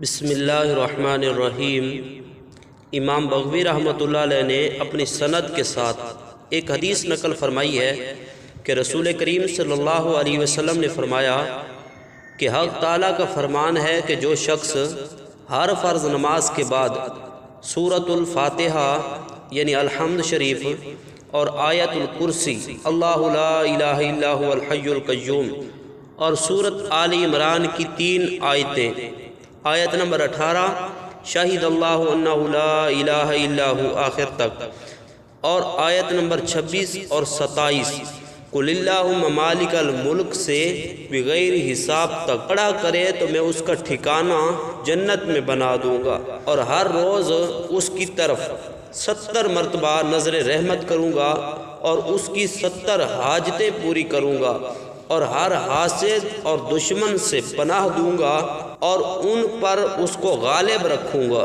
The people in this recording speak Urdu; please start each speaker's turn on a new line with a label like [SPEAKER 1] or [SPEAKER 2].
[SPEAKER 1] بسم اللہ الرحمن الرحیم۔ امام بغوی رحمۃ اللہ علیہ نے اپنی سند کے ساتھ ایک حدیث نقل فرمائی ہے کہ رسول کریم صلی اللہ علیہ وسلم نے فرمایا کہ حق تعالیٰ کا فرمان ہے کہ جو شخص ہر فرض نماز کے بعد سورۃ الفاتحہ یعنی الحمد شریف اور آیت الکرسی اللہ لا الہ الا هو الحی القیوم اور سورۃ آل عمران کی 3 آیتیں، آیت نمبر 18 شاہد اللہ انہ لا الہ الا ہو آخر تک، اور آیت نمبر 26 اور 27 قل اللہم مالک الملک سے بغیر حساب تک پڑھا کرے تو میں اس کا ٹھکانہ جنت میں بنا دوں گا، اور ہر روز اس کی طرف 70 مرتبہ نظر رحمت کروں گا اور اس کی 70 حاجتیں پوری کروں گا، اور ہر حاسد اور دشمن سے پناہ دوں گا اور ان پر اس کو غالب رکھوں گا۔